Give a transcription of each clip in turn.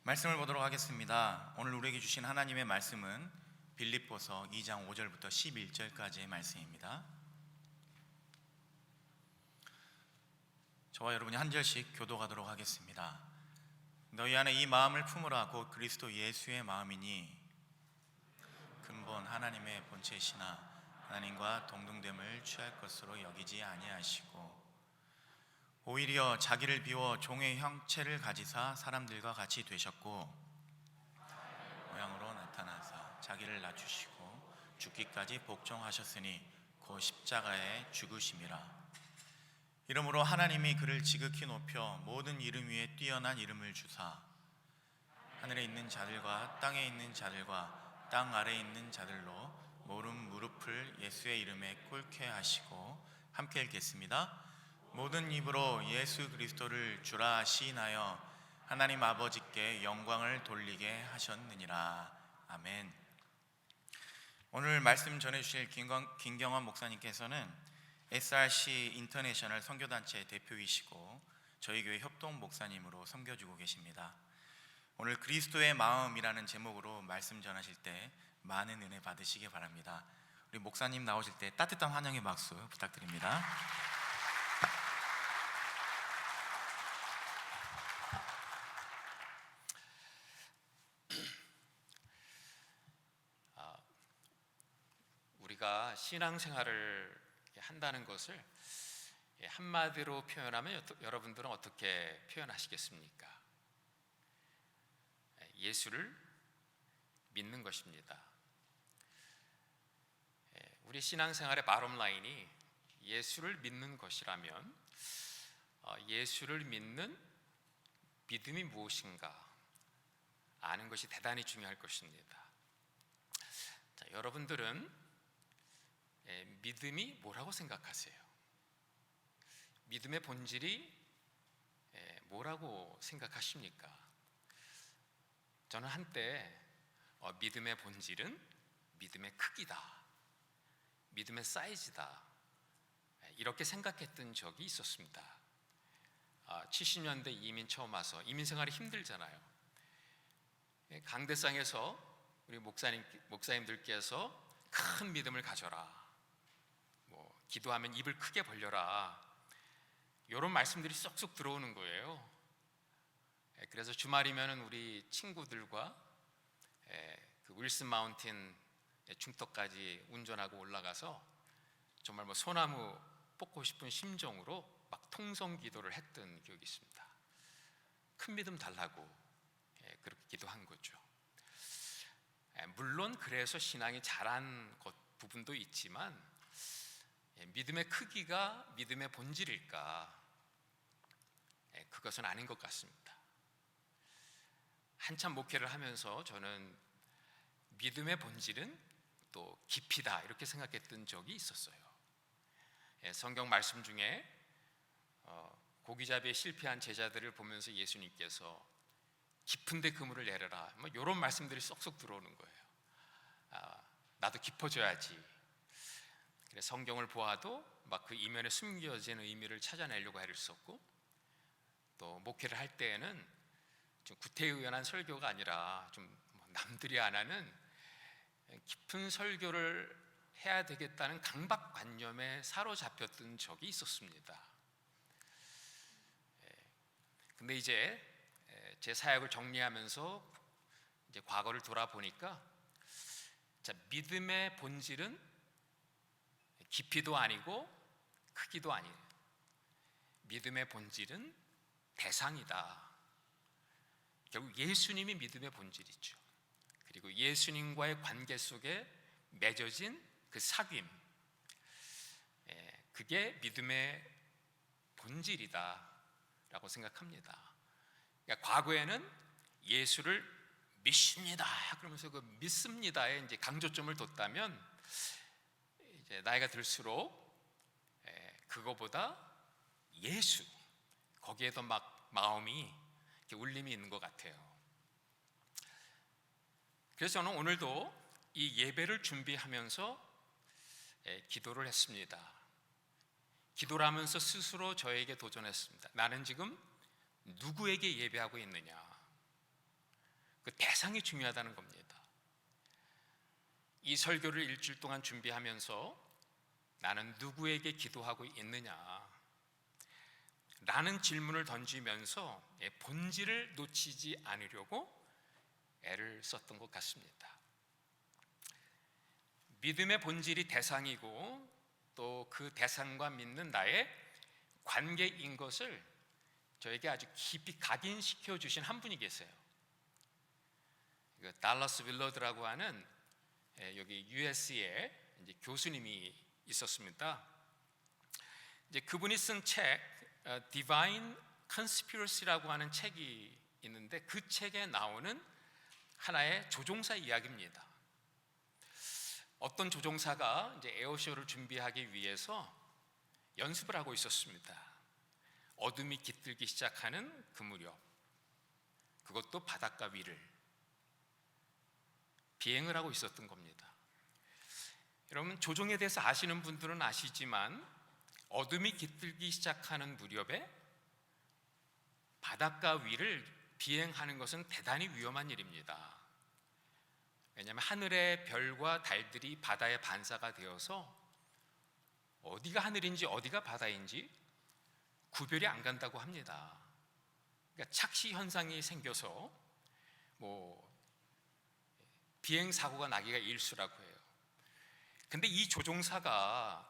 말씀을 보도록 하겠습니다. 오늘 우리에게 주신 하나님의 말씀은 빌립보서 2장 5절부터 11절까지의 말씀입니다. 저와 여러분이 한 절씩 교독하도록 하겠습니다. 너희 안에 이 마음을 품으라. 곧 그리스도 예수의 마음이니 근본 하나님의 본체시나 하나님과 동등됨을 취할 것으로 여기지 아니하시고 오히려 자기를 비워 종의 형체를 가지사 사람들과 같이 되셨고 모양으로 나타나사 자기를 낮추시고 죽기까지 복종하셨으니 곧 십자가에 죽으심이라. 이러므로 하나님이 그를 지극히 높여 모든 이름 위에 뛰어난 이름을 주사 하늘에 있는 자들과 땅에 있는 자들과 땅 아래에 있는 자들로 모든 무릎을 예수의 이름에 꿇게 하시고 함께 읽겠습니다. 모든 입으로 예수 그리스도를 주라 시인하여 하나님 아버지께 영광을 돌리게 하셨느니라. 아멘. 오늘 말씀 전해주실 김경환 목사님께서는 SRC 인터내셔널 선교단체 대표이시고 저희 교회 협동 목사님으로 섬겨주고 계십니다. 오늘 그리스도의 마음이라는 제목으로 말씀 전하실 때 많은 은혜 받으시기 바랍니다. 우리 목사님 나오실 때 따뜻한 환영의 박수 부탁드립니다. 우리가 신앙생활을 한다는 것을 한마디로 표현하면 여러분들은 어떻게 표현하시겠습니까? 예수를 믿는 것입니다. 우리 신앙생활의 바텀라인이 예수를 믿는 것이라면 예수를 믿는 믿음이 무엇인가 아는 것이 대단히 중요할 것입니다. 자, 여러분들은 믿음이 뭐라고 생각하세요? 믿음의 본질이 뭐라고 생각하십니까? 저는 한때 믿음의 본질은 믿음의 크기다, 믿음의 사이즈다, 이렇게 생각했던 적이 있었습니다. 70년대 이민 처음 와서 이민 생활이 힘들잖아요. 강대상에서 우리 목사님들께서 큰 믿음을 가져라, 기도하면 입을 크게 벌려라, 이런 말씀들이 쏙쏙 들어오는 거예요. 그래서 주말이면 우리 친구들과 그 윌슨 마운틴 중턱까지 운전하고 올라가서 정말 소나무 뽑고 싶은 심정으로 막 통성 기도를 했던 기억이 있습니다. 큰 믿음 달라고 그렇게 기도한 거죠. 물론 그래서 신앙이 자란 부분도 있지만 믿음의 크기가 믿음의 본질일까? 그것은 아닌 것 같습니다. 한참 목회를 하면서 저는 믿음의 본질은 또 깊이다 이렇게 생각했던 적이 있었어요. 성경 말씀 중에 고기잡이에 실패한 제자들을 보면서 예수님께서 깊은 데 그물을 내려라, 이런 말씀들이 쏙쏙 들어오는 거예요. 나도 깊어져야지. 그래서 성경을 보아도 막 그 이면에 숨겨진 의미를 찾아내려고 애를 썼고, 또 목회를 할 때에는 좀 구태의연한 설교가 아니라 좀 남들이 안 하는 깊은 설교를 해야 되겠다는 강박관념에 사로잡혔던 적이 있었습니다. 근데 이제 제 사역을 정리하면서 이제 과거를 돌아보니까, 자, 믿음의 본질은 깊이도 아니고 크기도 아니에요. 믿음의 본질은 대상이다. 결국 예수님이 믿음의 본질이죠. 그리고 예수님과의 관계 속에 맺어진 그 사귐, 그게 믿음의 본질이다 라고 생각합니다. 그러니까 과거에는 예수를 믿습니다 그러면서 그 믿습니다에 이제 강조점을 뒀다면, 이제 나이가 들수록 그거보다 예수, 거기에 더 막 마음이 이렇게 울림이 있는 것 같아요. 그래서 저는 오늘도 이 예배를 준비하면서 기도를 했습니다. 기도를 하면서 스스로 저에게 도전했습니다. 나는 지금 누구에게 예배하고 있느냐? 대상이 중요하다는 겁니다. 이 설교를 일주일 동안 준비하면서 나는 누구에게 기도하고 있느냐 라는 질문을 던지면서 본질을 놓치지 않으려고 애를 썼던 것 같습니다. 믿음의 본질이 대상이고 또 그 대상과 믿는 나의 관계인 것을 저에게 아주 깊이 각인시켜 주신 한 분이 계세요. 달러스 윌러드라고 하는 여기 USC에 이제 교수님이 있었습니다. 이제 그분이 쓴 책 Divine Conspiracy라고 하는 책이 있는데 그 책에 나오는 하나의 조종사 이야기입니다. 어떤 조종사가 이제 에어쇼를 준비하기 위해서 연습을 하고 있었습니다. 어둠이 깃들기 시작하는 그 무렵, 그것도 바닷가 위를 비행을 하고 있었던 겁니다. 여러분, 조종에 대해서 아시는 분들은 아시지만 어둠이 깃들기 시작하는 무렵에 바닷가 위를 비행하는 것은 대단히 위험한 일입니다. 왜냐하면 하늘의 별과 달들이 바다의 반사가 되어서 어디가 하늘인지 어디가 바다인지 구별이 안 간다고 합니다. 그러니까 착시 현상이 생겨서 비행 사고가 나기가 일수라고 해요. 근데 이 조종사가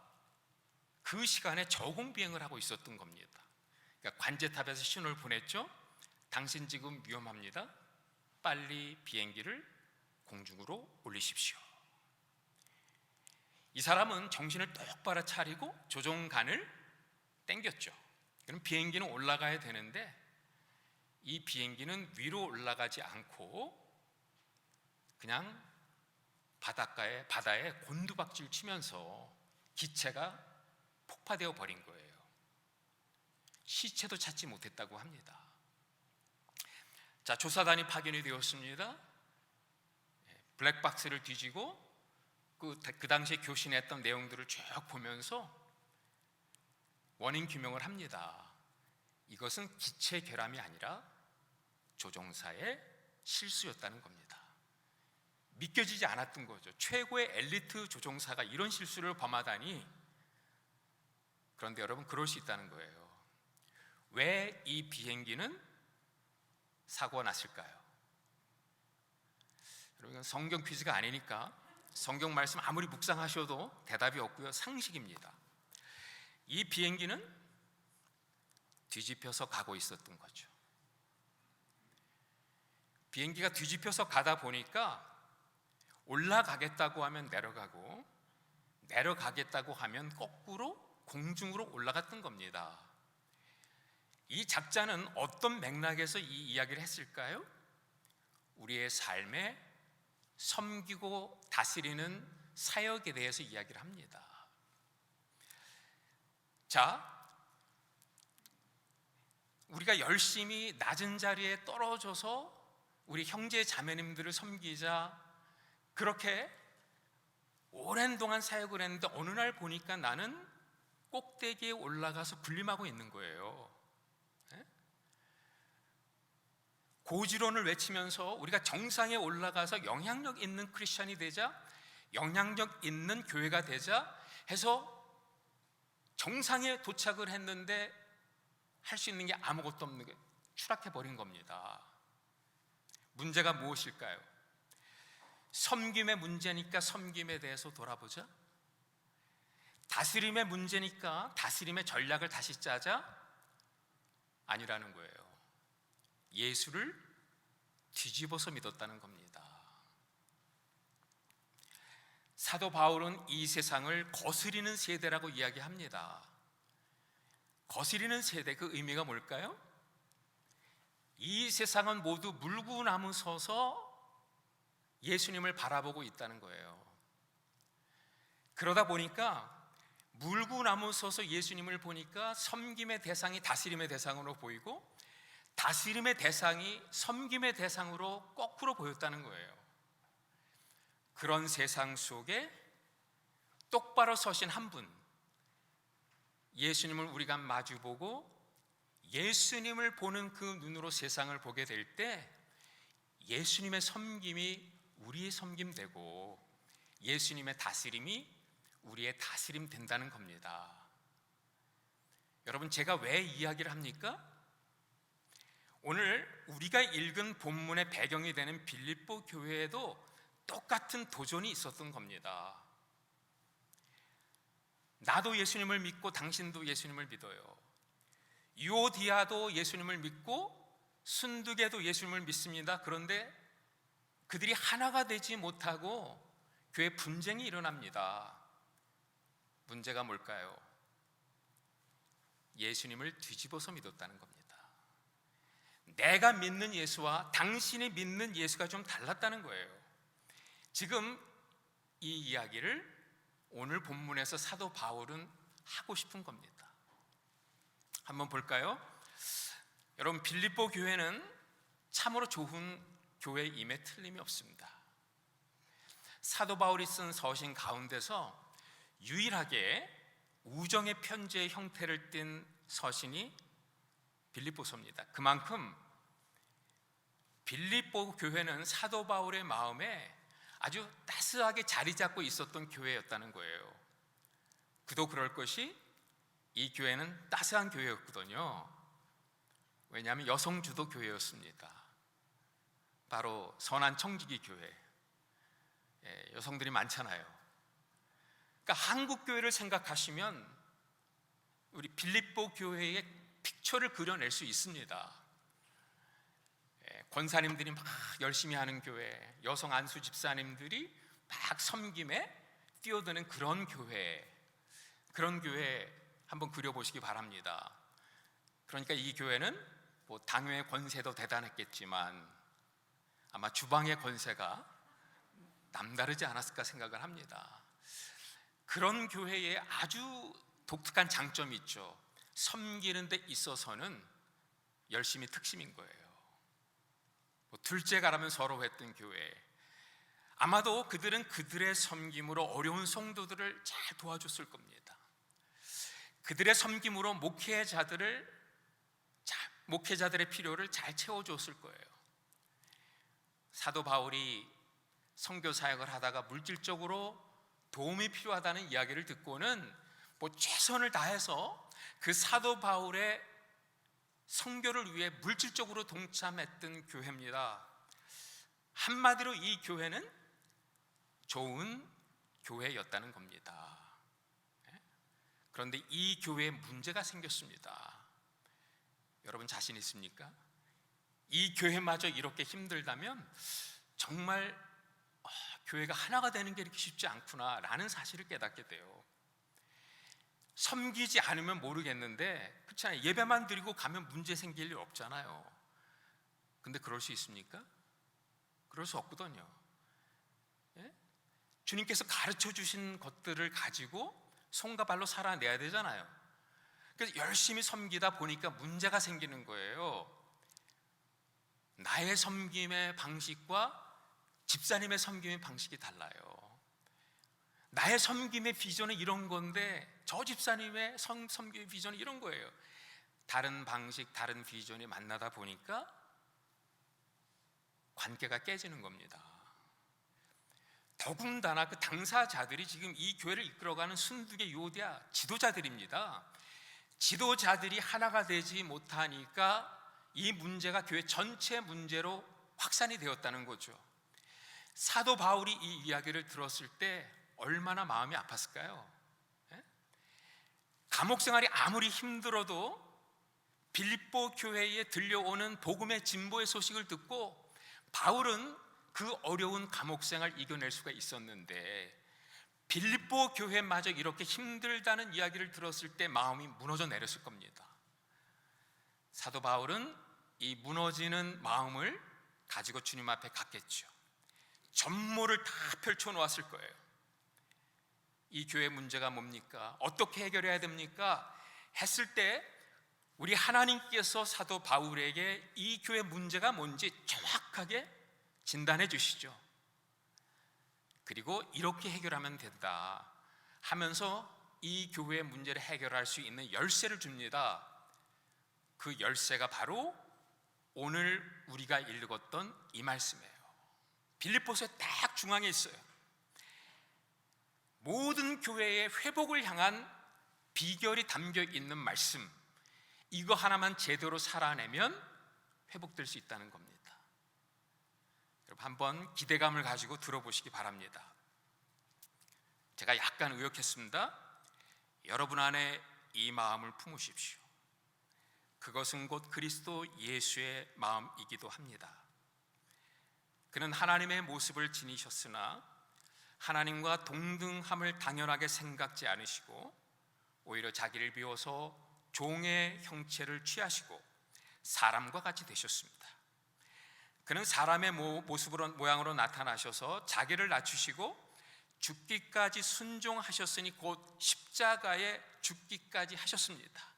그 시간에 저공 비행을 하고 있었던 겁니다. 그러니까 관제탑에서 신호를 보냈죠. 당신 지금 위험합니다. 빨리 비행기를 공중으로 올리십시오. 이 사람은 정신을 똑바로 차리고 조종간을 당겼죠. 그럼 비행기는 올라가야 되는데 이 비행기는 위로 올라가지 않고 그냥 바다에 곤두박질 치면서 기체가 폭파되어 버린 거예요. 시체도 찾지 못했다고 합니다. 자, 조사단이 파견이 되었습니다. 블랙박스를 뒤지고 그 당시에 교신했던 내용들을 쭉 보면서 원인 규명을 합니다. 이것은 기체 결함이 아니라 조종사의 실수였다는 겁니다. 믿겨지지 않았던 거죠. 최고의 엘리트 조종사가 이런 실수를 범하다니. 그런데 여러분, 그럴 수 있다는 거예요. 왜 이 비행기는 사고가 났을까요? 여러분, 성경 퀴즈가 아니니까 성경 말씀 아무리 묵상하셔도 대답이 없고요. 상식입니다. 이 비행기는 뒤집혀서 가고 있었던 거죠. 비행기가 뒤집혀서 가다 보니까 올라가겠다고 하면 내려가고 내려가겠다고 하면 거꾸로 공중으로 올라갔던 겁니다. 이 작자는 어떤 맥락에서 이 이야기를 했을까요? 우리의 삶에 섬기고 다스리는 사역에 대해서 이야기를 합니다. 자, 우리가 열심히 낮은 자리에 떨어져서 우리 형제 자매님들을 섬기자 그렇게 오랜 동안 사역을 했는데 어느 날 보니까 나는 꼭대기에 올라가서 군림하고 있는 거예요. 고지론을 외치면서 우리가 정상에 올라가서 영향력 있는 크리스천이 되자, 영향력 있는 교회가 되자 해서 정상에 도착을 했는데 할 수 있는 게 아무것도 없는 게 추락해버린 겁니다. 문제가 무엇일까요? 섬김의 문제니까 섬김에 대해서 돌아보자. 다스림의 문제니까 다스림의 전략을 다시 짜자. 아니라는 거예요. 예수를 뒤집어서 믿었다는 겁니다. 사도 바울은 이 세상을 거스리는 세대라고 이야기합니다. 거스리는 세대, 그 의미가 뭘까요? 이 세상은 모두 물구나무 서서 예수님을 바라보고 있다는 거예요. 그러다 보니까 물구나무 서서 예수님을 보니까 섬김의 대상이 다스림의 대상으로 보이고 다스림의 대상이 섬김의 대상으로 거꾸로 보였다는 거예요. 그런 세상 속에 똑바로 서신 한 분, 예수님을 우리가 마주보고 예수님을 보는 그 눈으로 세상을 보게 될 때 예수님의 섬김이 우리의 섬김 되고 예수님의 다스림이 우리의 다스림 된다는 겁니다. 여러분, 제가 왜 이야기를 합니까? 오늘 우리가 읽은 본문의 배경이 되는 빌립보 교회에도 똑같은 도전이 있었던 겁니다. 나도 예수님을 믿고 당신도 예수님을 믿어요. 유오디아도 예수님을 믿고 순두계도 예수님을 믿습니다. 그런데 그들이 하나가 되지 못하고 교회 분쟁이 일어납니다. 문제가 뭘까요? 예수님을 뒤집어서 믿었다는 겁니다. 내가 믿는 예수와 당신이 믿는 예수가 좀 달랐다는 거예요. 지금 이 이야기를 오늘 본문에서 사도 바울은 하고 싶은 겁니다. 한번 볼까요? 여러분, 빌립보 교회는 참으로 좋은 교회임에 틀림이 없습니다. 사도 바울이 쓴 서신 가운데서 유일하게 우정의 편지의 형태를 띤 서신이 빌립보서입니다. 그만큼 빌립보 교회는 사도 바울의 마음에 아주 따스하게 자리 잡고 있었던 교회였다는 거예요. 그도 그럴 것이 이 교회는 따스한 교회였거든요. 왜냐하면 여성 주도 교회였습니다. 바로 선한 청지기 교회. 여성들이 많잖아요. 그러니까 한국 교회를 생각하시면 우리 빌립보 교회의 픽처를 그려낼 수 있습니다. 권사님들이 막 열심히 하는 교회, 여성 안수 집사님들이 막 섬김에 뛰어드는 그런 교회 한번 그려보시기 바랍니다. 그러니까 이 교회는 뭐 당회의 권세도 대단했겠지만 아마 주방의 권세가 남다르지 않았을까 생각을 합니다. 그런 교회에 아주 독특한 장점이 있죠. 섬기는 데 있어서는 열심히 특심인 거예요. 뭐 둘째 가라면 서로 했던 교회. 아마도 그들은 그들의 섬김으로 어려운 성도들을 잘 도와줬을 겁니다. 그들의 섬김으로 목회자들의 필요를 잘 채워줬을 거예요. 사도 바울이 선교 사역을 하다가 물질적으로 도움이 필요하다는 이야기를 듣고는 뭐 최선을 다해서 그 사도 바울의 선교를 위해 물질적으로 동참했던 교회입니다. 한마디로 이 교회는 좋은 교회였다는 겁니다. 그런데 이 교회에 문제가 생겼습니다. 여러분 자신 있습니까? 이 교회마저 이렇게 힘들다면 정말 교회가 하나가 되는 게 이렇게 쉽지 않구나라는 사실을 깨닫게 돼요. 섬기지 않으면 모르겠는데 그렇잖아요. 예배만 드리고 가면 문제 생길 일 없잖아요. 근데 그럴 수 있습니까? 그럴 수 없거든요. 예? 주님께서 가르쳐 주신 것들을 가지고 손과 발로 살아내야 되잖아요. 그래서 열심히 섬기다 보니까 문제가 생기는 거예요. 나의 섬김의 방식과 집사님의 섬김의 방식이 달라요. 나의 섬김의 비전은 이런 건데 저 집사님의 섬김의 비전은 이런 거예요. 다른 방식, 다른 비전이 만나다 보니까 관계가 깨지는 겁니다. 더군다나 그 당사자들이 지금 이 교회를 이끌어가는 순두계 유오디아 지도자들입니다. 지도자들이 하나가 되지 못하니까 이 문제가 교회 전체 문제로 확산이 되었다는 거죠. 사도 바울이 이 이야기를 들었을 때 얼마나 마음이 아팠을까요? 감옥 생활이 아무리 힘들어도 빌립보 교회에 들려오는 복음의 진보의 소식을 듣고 바울은 그 어려운 감옥 생활 이겨낼 수가 있었는데 빌립보 교회마저 이렇게 힘들다는 이야기를 들었을 때 마음이 무너져 내렸을 겁니다. 사도 바울은 이 무너지는 마음을 가지고 주님 앞에 갔겠죠. 전모를 다 펼쳐놓았을 거예요. 이 교회 문제가 뭡니까? 어떻게 해결해야 됩니까? 했을 때 우리 하나님께서 사도 바울에게 이 교회 문제가 뭔지 정확하게 진단해 주시죠. 그리고 이렇게 해결하면 된다 하면서 이 교회의 문제를 해결할 수 있는 열쇠를 줍니다. 그 열쇠가 바로 오늘 우리가 읽었던 이 말씀이에요. 빌립보서의 딱 중앙에 있어요. 모든 교회의 회복을 향한 비결이 담겨 있는 말씀, 이거 하나만 제대로 살아내면 회복될 수 있다는 겁니다. 여러분, 한번 기대감을 가지고 들어보시기 바랍니다. 제가 약간 의역했습니다. 여러분 안에 이 마음을 품으십시오. 그것은 곧 그리스도 예수의 마음이기도 합니다. 그는 하나님의 모습을 지니셨으나 하나님과 동등함을 당연하게 생각지 않으시고 오히려 자기를 비워서 종의 형체를 취하시고 사람과 같이 되셨습니다. 그는 사람의 모양으로 나타나셔서 자기를 낮추시고 죽기까지 순종하셨으니 곧 십자가에 죽기까지 하셨습니다.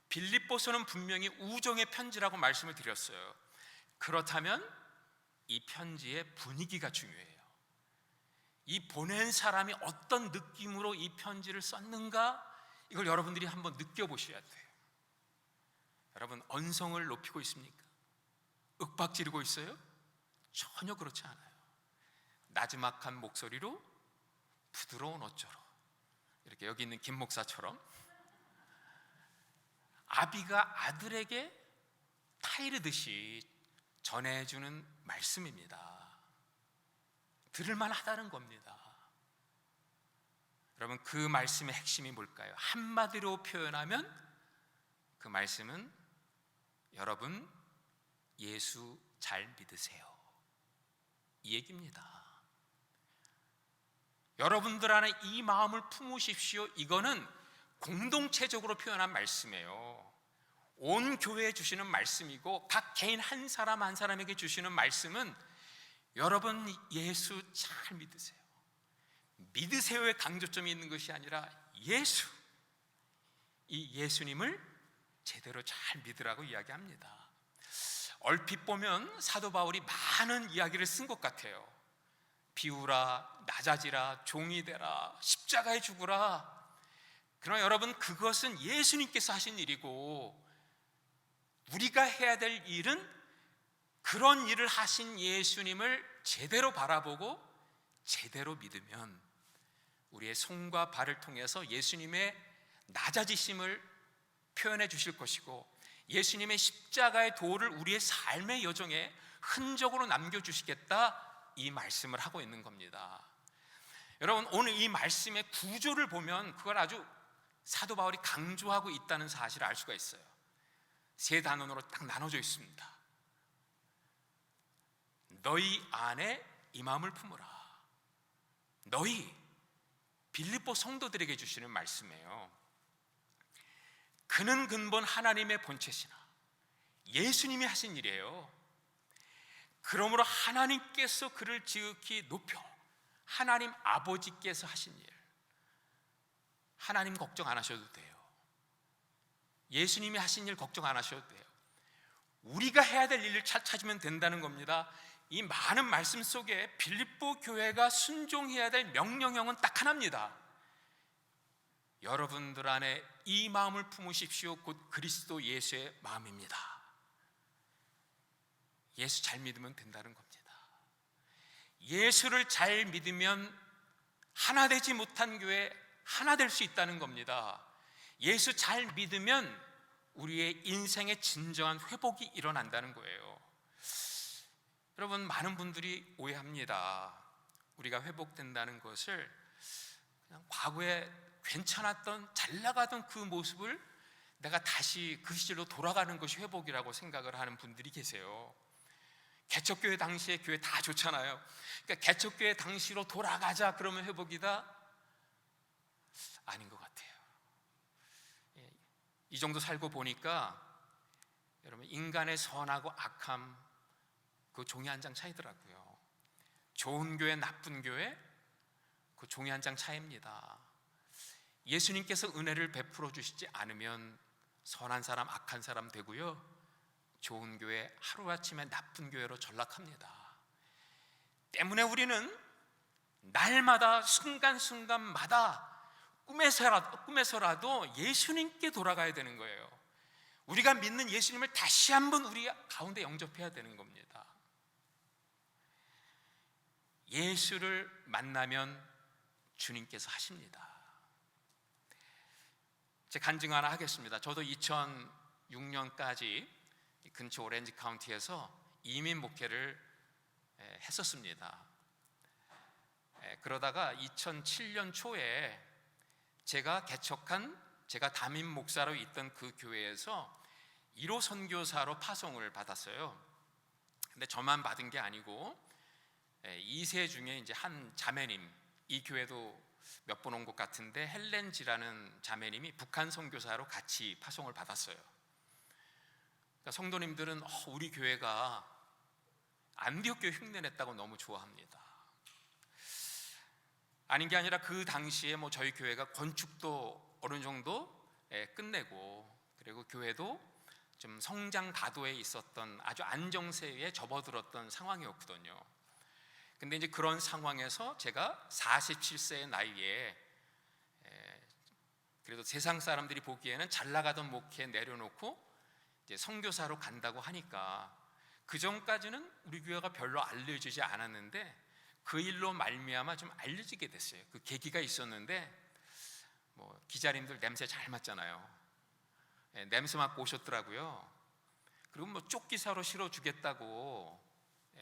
빌립보서는 분명히 우정의 편지라고 말씀을 드렸어요. 그렇다면 이 편지의 분위기가 중요해요. 이 보낸 사람이 어떤 느낌으로 이 편지를 썼는가, 이걸 여러분들이 한번 느껴보셔야 돼요. 여러분, 언성을 높이고 있습니까? 윽박지르고 있어요? 전혀 그렇지 않아요. 나지막한 목소리로 부드러운 어조로, 이렇게 여기 있는 김 목사처럼 아비가 아들에게 타이르듯이 전해주는 말씀입니다. 들을만 하다는 겁니다. 여러분, 그 말씀의 핵심이 뭘까요? 한마디로 표현하면 그 말씀은 여러분 예수 잘 믿으세요, 이 얘기입니다. 여러분들 안에 이 마음을 품으십시오, 이거는 공동체적으로 표현한 말씀이에요. 온 교회에 주시는 말씀이고 각 개인 한 사람 한 사람에게 주시는 말씀은 여러분 예수 잘 믿으세요. 믿으세요의 강조점이 있는 것이 아니라 예수, 이 예수님을 제대로 잘 믿으라고 이야기합니다. 얼핏 보면 사도 바울이 많은 이야기를 쓴 것 같아요. 비우라, 낮아지라, 종이 되라, 십자가에 죽으라. 그러나 여러분, 그것은 예수님께서 하신 일이고 우리가 해야 될 일은 그런 일을 하신 예수님을 제대로 바라보고 제대로 믿으면 우리의 손과 발을 통해서 예수님의 낮아지심을 표현해 주실 것이고 예수님의 십자가의 도를 우리의 삶의 여정에 흔적으로 남겨주시겠다, 이 말씀을 하고 있는 겁니다. 여러분, 오늘 이 말씀의 구조를 보면 그걸 아주 사도 바울이 강조하고 있다는 사실을 알 수가 있어요. 세 단원으로 딱 나눠져 있습니다. 너희 안에 이 마음을 품으라. 너희, 빌립보 성도들에게 주시는 말씀이에요. 그는 근본 하나님의 본체시나 예수님이 하신 일이에요. 그러므로 하나님께서 그를 지극히 높여 하나님 아버지께서 하신 일, 하나님 걱정 안 하셔도 돼요. 예수님이 하신 일 걱정 안 하셔도 돼요. 우리가 해야 될 일을 찾으면 된다는 겁니다. 이 많은 말씀 속에 빌립보 교회가 순종해야 될 명령형은 딱 하나입니다. 여러분들 안에 이 마음을 품으십시오, 곧 그리스도 예수의 마음입니다. 예수 잘 믿으면 된다는 겁니다. 예수를 잘 믿으면 하나 되지 못한 교회 하나 될 수 있다는 겁니다. 예수 잘 믿으면 우리의 인생의 진정한 회복이 일어난다는 거예요. 여러분, 많은 분들이 오해합니다. 우리가 회복된다는 것을 그냥 과거에 괜찮았던, 잘 나가던 그 모습을 내가 다시 그 시절로 돌아가는 것이 회복이라고 생각을 하는 분들이 계세요. 개척교회 당시에 교회 다 좋잖아요. 그러니까 개척교회 당시로 돌아가자 그러면 회복이다? 아닌 것 같아요. 이 정도 살고 보니까 여러분, 인간의 선하고 악함, 그 종이 한 장 차이더라고요. 좋은 교회, 나쁜 교회, 그 종이 한 장 차이입니다. 예수님께서 은혜를 베풀어 주시지 않으면 선한 사람, 악한 사람 되고요, 좋은 교회 하루아침에 나쁜 교회로 전락합니다. 때문에 우리는 날마다 순간순간마다 꿈에서라도 예수님께 돌아가야 되는 거예요. 우리가 믿는 예수님을 다시 한번 우리 가운데 영접해야 되는 겁니다. 예수를 만나면 주님께서 하십니다. 제 간증 하나 하겠습니다. 저도 2006년까지 근처 오렌지 카운티에서 이민 목회를 했었습니다. 그러다가 2007년 초에 제가 담임 목사로 있던 그 교회에서 1호 선교사로 파송을 받았어요. 근데 저만 받은 게 아니고 2세 중에 이제 한 자매님, 이 교회도 몇 번 온 것 같은데 헬렌지라는 자매님이 북한 선교사로 같이 파송을 받았어요. 그러니까 성도님들은 우리 교회가 안디옥 교회 흉내냈다고 너무 좋아합니다. 아닌 게 아니라 그 당시에 저희 교회가 건축도 어느 정도 끝내고, 그리고 교회도 좀 성장 가도에 있었던 아주 안정세에 접어들었던 상황이었거든요. 근데 이제 그런 상황에서 제가 47세의 나이에 그래도 세상 사람들이 보기에는 잘 나가던 목회 내려놓고 이제 선교사로 간다고 하니까, 그 전까지는 우리 교회가 별로 알려지지 않았는데 그 일로 말미암아 좀 알려지게 됐어요. 그 계기가 있었는데, 기자님들 냄새 잘 맡잖아요. 냄새 맡고 오셨더라고요. 그리고 쪽기사로 실어주겠다고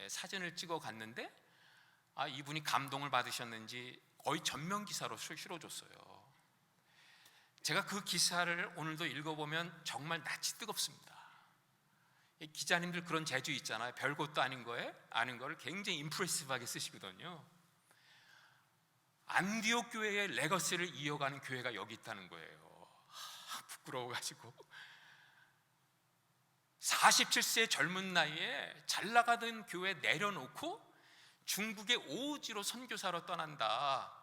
사진을 찍어 갔는데, 이분이 감동을 받으셨는지 거의 전면 기사로 실어줬어요. 제가 그 기사를 오늘도 읽어보면 정말 낯이 뜨겁습니다. 기자님들 그런 재주 있잖아요. 별것도 아닌 거에 아는 거를 굉장히 임프레시브하게 쓰시거든요. 안디옥 교회의 레거시를 이어가는 교회가 여기 있다는 거예요. 부끄러워가지고 47세 젊은 나이에 잘 나가던 교회 내려놓고 중국의 오지로 선교사로 떠난다.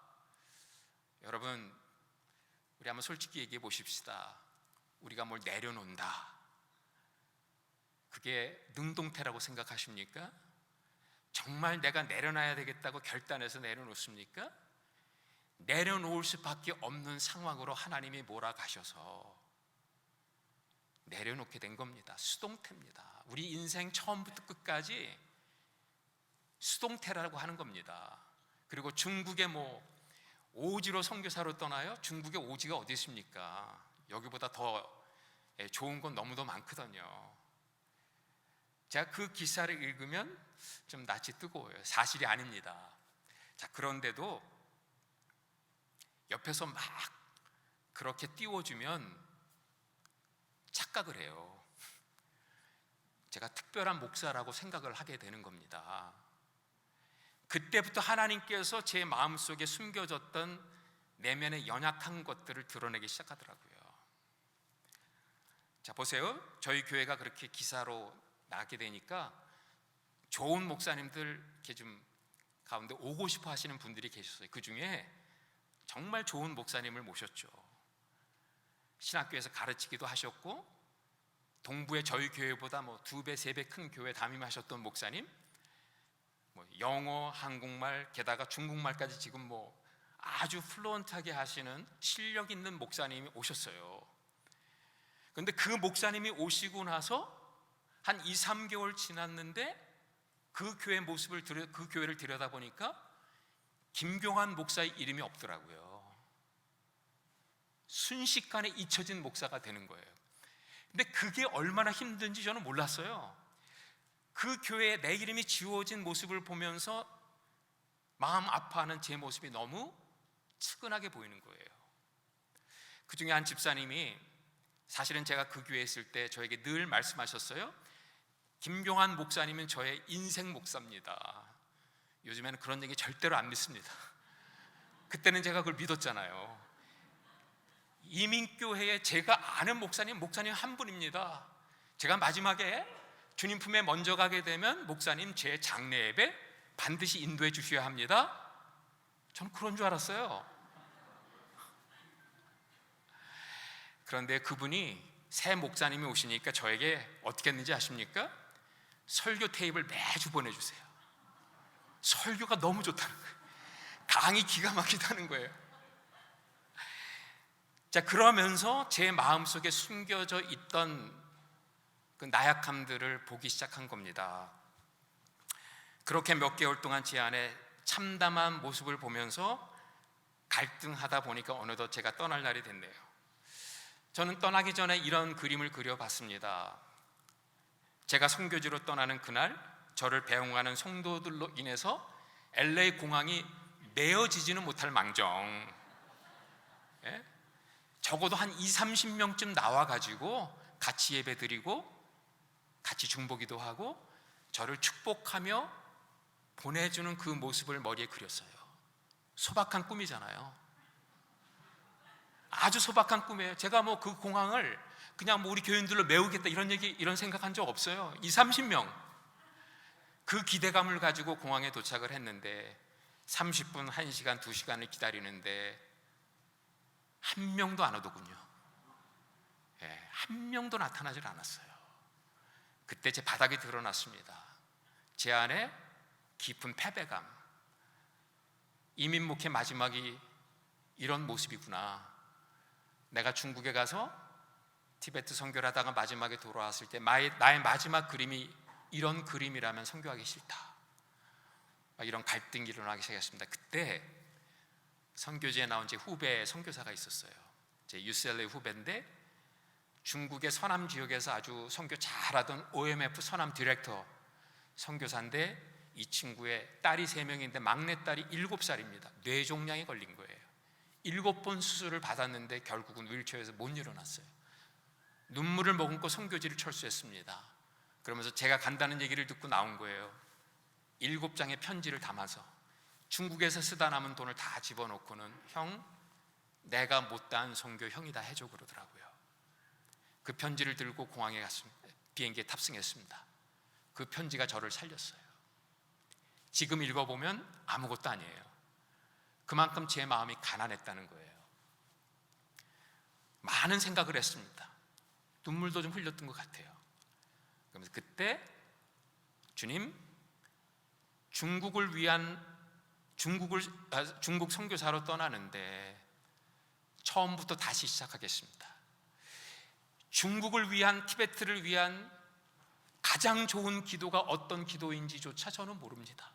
여러분, 우리 한번 솔직히 얘기해 보십시다. 우리가 뭘 내려놓는다, 그게 능동태라고 생각하십니까? 정말 내가 내려놔야 되겠다고 결단해서 내려놓습니까? 내려놓을 수밖에 없는 상황으로 하나님이 몰아가셔서 내려놓게 된 겁니다. 수동태입니다. 우리 인생 처음부터 끝까지 수동태라고 하는 겁니다. 그리고 중국의 오지로 선교사로 떠나요? 중국의 오지가 어디 있습니까? 여기보다 더 좋은 건 너무도 많거든요. 제가 그 기사를 읽으면 좀 낯이 뜨거워요. 사실이 아닙니다. 자, 그런데도 옆에서 막 그렇게 띄워주면 착각을 해요. 제가 특별한 목사라고 생각을 하게 되는 겁니다. 그때부터 하나님께서 제 마음속에 숨겨졌던 내면의 연약한 것들을 드러내기 시작하더라고요. 자, 보세요. 저희 교회가 그렇게 기사로 나게 되니까 좋은 목사님들 이렇게 좀 가운데 오고 싶어 하시는 분들이 계셨어요. 그 중에 정말 좋은 목사님을 모셨죠. 신학교에서 가르치기도 하셨고, 동부의 저희 교회보다 2배, 3배 큰 교회 담임하셨던 목사님, 영어, 한국말, 게다가 중국말까지 지금 아주 플루언트하게 하시는 실력 있는 목사님이 오셨어요. 그런데 그 목사님이 오시고 나서 한 2, 3개월 지났는데 그 교회를 들여다보니까 김경환 목사의 이름이 없더라고요. 순식간에 잊혀진 목사가 되는 거예요. 근데 그게 얼마나 힘든지 저는 몰랐어요. 그 교회에 내 이름이 지워진 모습을 보면서 마음 아파하는 제 모습이 너무 측은하게 보이는 거예요. 그 중에 한 집사님이, 사실은 제가 그 교회에 있을 때 저에게 늘 말씀하셨어요. 김경환 목사님은 저의 인생 목사입니다. 요즘에는 그런 얘기 절대로 안 믿습니다. 그때는 제가 그걸 믿었잖아요. 이민교회에 제가 아는 목사님 한 분입니다. 제가 마지막에 주님 품에 먼저 가게 되면 목사님 제 장례 예배 반드시 인도해 주셔야 합니다. 저는 그런 줄 알았어요. 그런데 그분이 새 목사님이 오시니까 저에게 어떻게 했는지 아십니까? 설교 테이프를 매주 보내주세요. 설교가 너무 좋다는 거예요. 강의 기가 막히다는 거예요. 자, 그러면서 제 마음속에 숨겨져 있던 그 나약함들을 보기 시작한 겁니다. 그렇게 몇 개월 동안 제 안에 참담한 모습을 보면서 갈등하다 보니까 어느덧 제가 떠날 날이 됐네요. 저는 떠나기 전에 이런 그림을 그려봤습니다. 제가 선교지로 떠나는 그날 저를 배웅하는 성도들로 인해서 LA 공항이 메어지지는 못할 망정, 예? 적어도 한 20-30명쯤 나와가지고 같이 예배드리고 같이 중보기도 하고 저를 축복하며 보내주는 그 모습을 머리에 그렸어요. 소박한 꿈이잖아요. 아주 소박한 꿈이에요. 제가 뭐 그 공항을 그냥 뭐 우리 교인들로 메우겠다 이런 생각한 적 없어요. 20-30명 그 기대감을 가지고 공항에 도착을 했는데 30분, 1시간, 2시간을 기다리는데 한 명도 안 오더군요. 예, 한 명도 나타나질 않았어요. 그때 제 바닥이 드러났습니다. 제 안에 깊은 패배감, 이민 목회 마지막이 이런 모습이구나. 내가 중국에 가서 티베트 선교를 하다가 마지막에 돌아왔을 때 나의 마지막 그림이 이런 그림이라면 선교하기 싫다. 이런 갈등이 일어나기 시작했습니다. 그때 선교지에 나온 제 후배 선교사가 있었어요. 제 UCLA 후배인데 중국의 서남 지역에서 아주 선교 잘하던 OMF 서남 디렉터 선교사인데 이 친구의 딸이 3명인데 막내딸이 7살입니다. 뇌종양이 걸린 거예요. 7번 수술을 받았는데 결국은 휠체어에서 못 일어났어요. 눈물을 머금고 선교지를 철수했습니다. 그러면서 제가 간다는 얘기를 듣고 나온 거예요. 7장의 편지를 담아서 중국에서 쓰다 남은 돈을 다 집어넣고는 형, 내가 못다한 선교 형이 다 해줘 그러더라고요. 그 편지를 들고 공항에 갔습니다. 비행기에 탑승했습니다. 그 편지가 저를 살렸어요. 지금 읽어보면 아무것도 아니에요. 그만큼 제 마음이 가난했다는 거예요. 많은 생각을 했습니다. 눈물도 좀 흘렸던 것 같아요. 그러면서 그때 주님, 중국 선교사로 떠나는데 처음부터 다시 시작하겠습니다. 중국을 위한, 티베트를 위한 가장 좋은 기도가 어떤 기도인지조차 저는 모릅니다.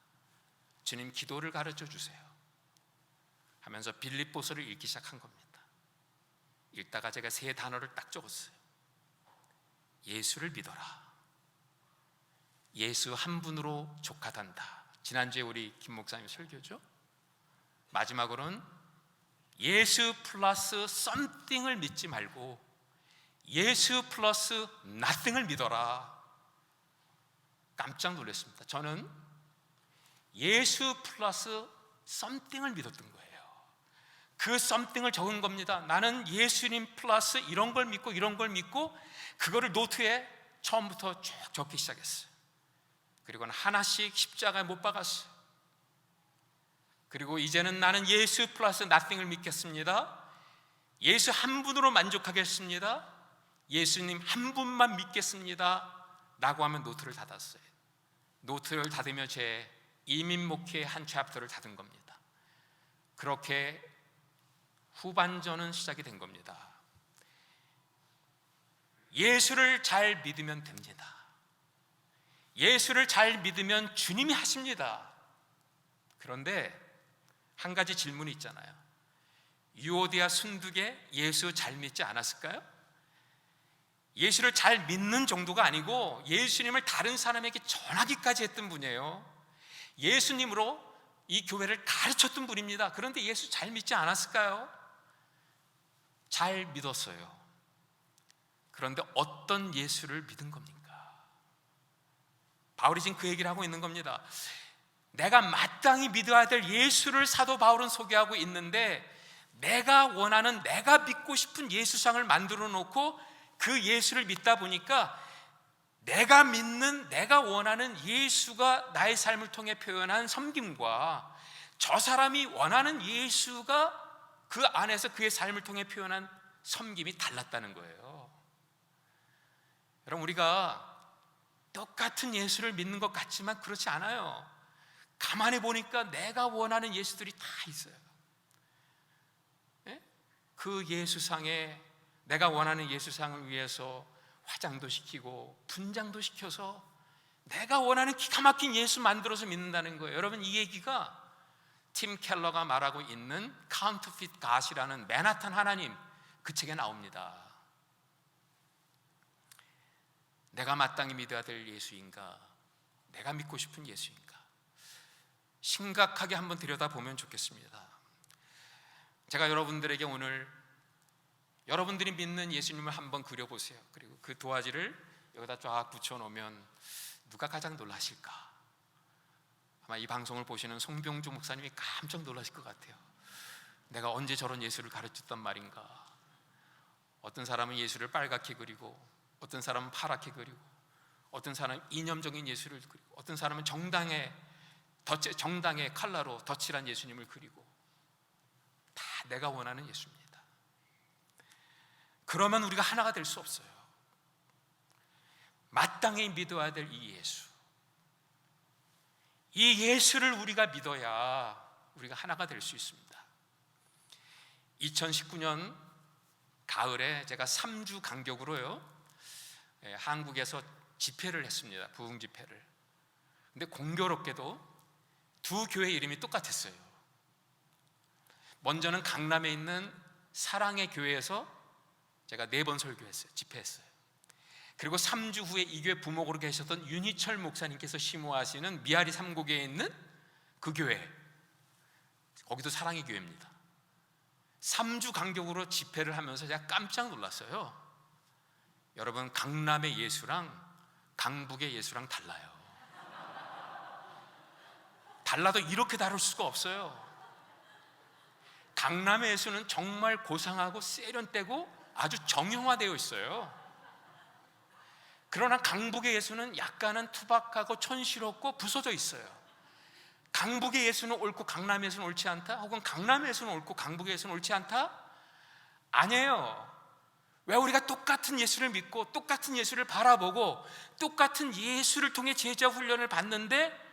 주님, 기도를 가르쳐 주세요 하면서 빌립보서를 읽기 시작한 겁니다. 읽다가 제가 3단어를 딱 적었어요. 예수를 믿어라. 예수 한 분으로 족하단다. 지난주에 우리 김 목사님 설교죠. 마지막으로는 예수 플러스 something을 믿지 말고 예수 플러스 nothing을 믿어라. 깜짝 놀랐습니다. 저는 예수 플러스 something을 믿었던 거예요. 그 something을 적은 겁니다. 나는 예수님 플러스 이런 걸 믿고 이런 걸 믿고 그거를 노트에 처음부터 쭉 적기 시작했어요. 그리고는 하나씩 십자가에 못 박았어요. 그리고 이제는 나는 예수 플러스 nothing을 믿겠습니다. 예수 한 분으로 만족하겠습니다. 예수님 한 분만 믿겠습니다 라고 하면 노트를 닫았어요. 노트를 닫으며 제 이민 목회의 한 챕터를 닫은 겁니다. 그렇게 후반전은 시작이 된 겁니다. 예수를 잘 믿으면 됩니다. 예수를 잘 믿으면 주님이 하십니다. 그런데 한 가지 질문이 있잖아요. 유오디아 순두개 예수 잘 믿지 않았을까요? 예수를 잘 믿는 정도가 아니고 예수님을 다른 사람에게 전하기까지 했던 분이에요. 예수님으로 이 교회를 가르쳤던 분입니다. 그런데 예수 잘 믿지 않았을까요? 잘 믿었어요. 그런데 어떤 예수를 믿은 겁니까? 바울이 지금 그 얘기를 하고 있는 겁니다. 내가 마땅히 믿어야 될 예수를 사도 바울은 소개하고 있는데 내가 원하는, 내가 믿고 싶은 예수상을 만들어 놓고 그 예수를 믿다 보니까 내가 믿는, 내가 원하는 예수가 나의 삶을 통해 표현한 섬김과 저 사람이 원하는 예수가 그 안에서 그의 삶을 통해 표현한 섬김이 달랐다는 거예요. 여러분, 우리가 똑같은 예수를 믿는 것 같지만 그렇지 않아요. 가만히 보니까 내가 원하는 예수들이 다 있어요. 그 예수상에, 내가 원하는 예수상을 위해서 화장도 시키고 분장도 시켜서 내가 원하는 기가 막힌 예수 만들어서 믿는다는 거예요. 여러분, 이 얘기가 팀 켈러가 말하고 있는 카운터핏 갓이라는 맨하탄 하나님, 그 책에 나옵니다. 내가 마땅히 믿어야 될 예수인가? 내가 믿고 싶은 예수인가? 심각하게 한번 들여다보면 좋겠습니다. 제가 여러분들에게 오늘 여러분들이 믿는 예수님을 한번 그려보세요. 그리고 그 도화지를 여기다 쫙 붙여놓으면 누가 가장 놀라실까? 아마 이 방송을 보시는 송병주 목사님이 깜짝 놀라실 것 같아요. 내가 언제 저런 예수를 가르쳤단 말인가? 어떤 사람은 예수를 빨갛게 그리고, 어떤 사람은 파랗게 그리고, 어떤 사람은 이념적인 예수를 그리고, 어떤 사람은 정당의 컬러로 덧칠한 예수님을 그리고, 다 내가 원하는 예수입니다. 그러면 우리가 하나가 될 수 없어요. 마땅히 믿어야 될 이 예수, 이 예수를 우리가 믿어야 우리가 하나가 될 수 있습니다. 2019년 가을에 제가 3주 간격으로요, 한국에서 집회를 했습니다. 부흥 집회를. 근데 공교롭게도 두 교회 이름이 똑같았어요. 먼저는 강남에 있는 사랑의 교회에서 제가 4번 설교했어요. 집회했어요. 그리고 3주 후에 이 교회 부목으로 계셨던 윤희철 목사님께서 심호하시는 미아리 3고개에 있는 그 교회, 거기도 사랑의 교회입니다. 3주 간격으로 집회를 하면서 제가 깜짝 놀랐어요. 여러분, 강남의 예수랑 강북의 예수랑 달라요. 달라도 이렇게 다를 수가 없어요. 강남의 예수는 정말 고상하고 세련되고 아주 정형화되어 있어요. 그러나 강북의 예수는 약간은 투박하고 촌스럽고 부서져 있어요. 강북의 예수는 옳고 강남의 예수는 옳지 않다? 혹은 강남의 예수는 옳고 강북의 예수는 옳지 않다? 아니에요. 왜 우리가 똑같은 예수를 믿고 똑같은 예수를 바라보고 똑같은 예수를 통해 제자 훈련을 받는데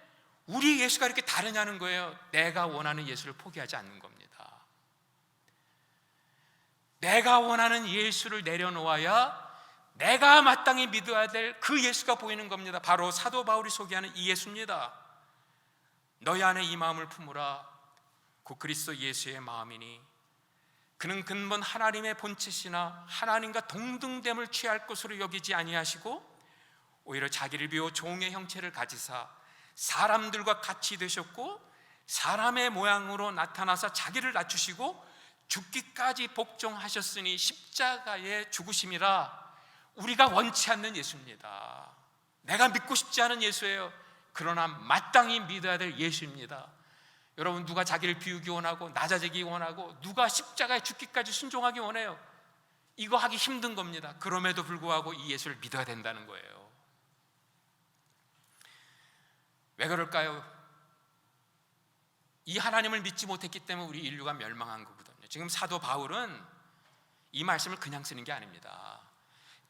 우리 예수가 이렇게 다르냐는 거예요. 내가 원하는 예수를 포기하지 않는 겁니다. 내가 원하는 예수를 내려놓아야 내가 마땅히 믿어야 될 그 예수가 보이는 겁니다. 바로 사도 바울이 소개하는 이 예수입니다. 너희 안에 이 마음을 품으라. 곧 그리스도 예수의 마음이니 그는 근본 하나님의 본체시나 하나님과 동등됨을 취할 것으로 여기지 아니하시고 오히려 자기를 비워 종의 형체를 가지사 사람들과 같이 되셨고 사람의 모양으로 나타나서 자기를 낮추시고 죽기까지 복종하셨으니 십자가의 죽으심이라. 우리가 원치 않는 예수입니다. 내가 믿고 싶지 않은 예수예요. 그러나 마땅히 믿어야 될 예수입니다. 여러분, 누가 자기를 비우기 원하고 낮아지기 원하고 누가 십자가에 죽기까지 순종하기 원해요? 이거 하기 힘든 겁니다. 그럼에도 불구하고 이 예수를 믿어야 된다는 거예요. 왜 그럴까요? 이 하나님을 믿지 못했기 때문에 우리 인류가 멸망한 거거든요. 지금 사도 바울은 이 말씀을 그냥 쓰는 게 아닙니다.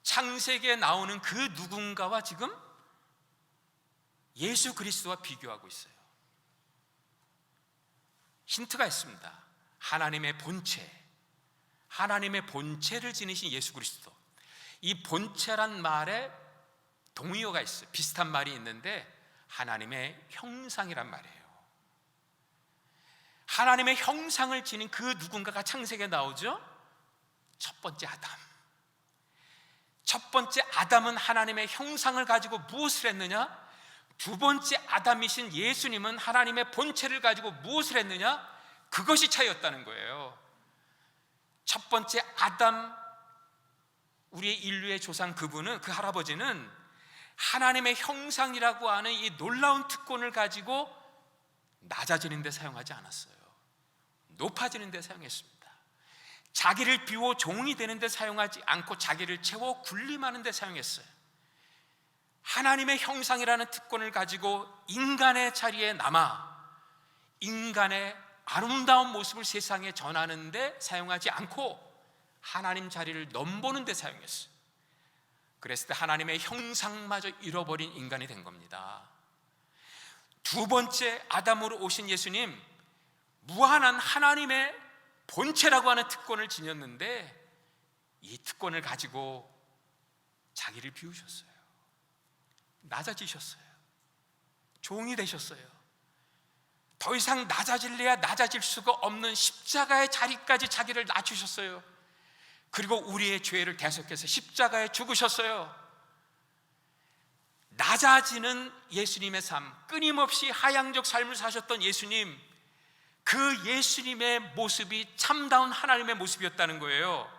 창세기에 나오는 그 누군가와 지금 예수 그리스도와 비교하고 있어요. 힌트가 있습니다. 하나님의 본체, 하나님의 본체를 지니신 예수 그리스도. 이 본체란 말에 동의어가 있어요. 비슷한 말이 있는데 하나님의 형상이란 말이에요. 하나님의 형상을 지닌 그 누군가가 창세기에 나오죠. 첫 번째 아담. 첫 번째 아담은 하나님의 형상을 가지고 무엇을 했느냐? 두 번째 아담이신 예수님은 하나님의 본체를 가지고 무엇을 했느냐? 그것이 차이였다는 거예요. 첫 번째 아담, 우리의 인류의 조상 그분은, 그 할아버지는 하나님의 형상이라고 하는 이 놀라운 특권을 가지고 낮아지는 데 사용하지 않았어요. 높아지는 데 사용했습니다. 자기를 비워 종이 되는 데 사용하지 않고 자기를 채워 군림하는 데 사용했어요. 하나님의 형상이라는 특권을 가지고 인간의 자리에 남아 인간의 아름다운 모습을 세상에 전하는 데 사용하지 않고 하나님 자리를 넘보는 데 사용했어요. 그랬을 때 하나님의 형상마저 잃어버린 인간이 된 겁니다. 두 번째 아담으로 오신 예수님, 무한한 하나님의 본체라고 하는 특권을 지녔는데 이 특권을 가지고 자기를 비우셨어요. 낮아지셨어요. 종이 되셨어요. 더 이상 낮아질래야 낮아질 수가 없는 십자가의 자리까지 자기를 낮추셨어요. 그리고 우리의 죄를 대속해서 십자가에 죽으셨어요. 낮아지는 예수님의 삶, 끊임없이 하향적 삶을 사셨던 예수님, 그 예수님의 모습이 참다운 하나님의 모습이었다는 거예요.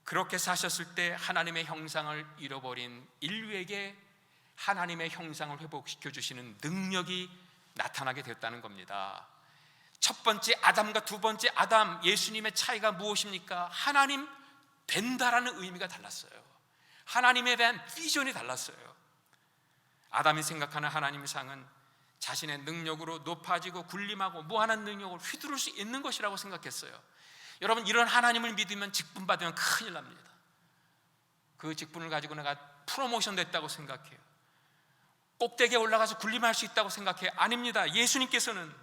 그렇게 사셨을 때 하나님의 형상을 잃어버린 인류에게 하나님의 형상을 회복시켜 주시는 능력이 나타나게 됐다는 겁니다. 첫 번째 아담과 두 번째 아담, 예수님의 차이가 무엇입니까? 하나님 된다라는 의미가 달랐어요. 하나님에 대한 비전이 달랐어요. 아담이 생각하는 하나님의 상은 자신의 능력으로 높아지고 군림하고 무한한 능력을 휘두를 수 있는 것이라고 생각했어요. 여러분, 이런 하나님을 믿으면 직분 받으면 큰일 납니다. 그 직분을 가지고 내가 프로모션 됐다고 생각해요. 꼭대기에 올라가서 군림할 수 있다고 생각해요. 아닙니다. 예수님께서는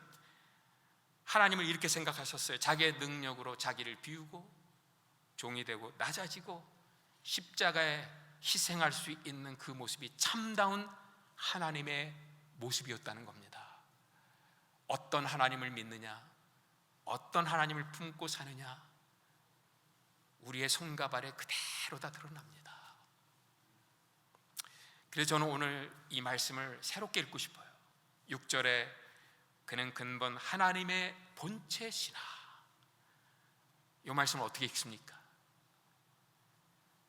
하나님을 이렇게 생각하셨어요. 자기의 능력으로 자기를 비우고 종이 되고 낮아지고 십자가에 희생할 수 있는 그 모습이 참다운 하나님의 모습이었다는 겁니다. 어떤 하나님을 믿느냐, 어떤 하나님을 품고 사느냐, 우리의 손과 발에 그대로 다 드러납니다. 그래서 저는 오늘 이 말씀을 새롭게 읽고 싶어요. 6절에 그는 근본 하나님의 본체시나, 이 말씀을 어떻게 읽습니까?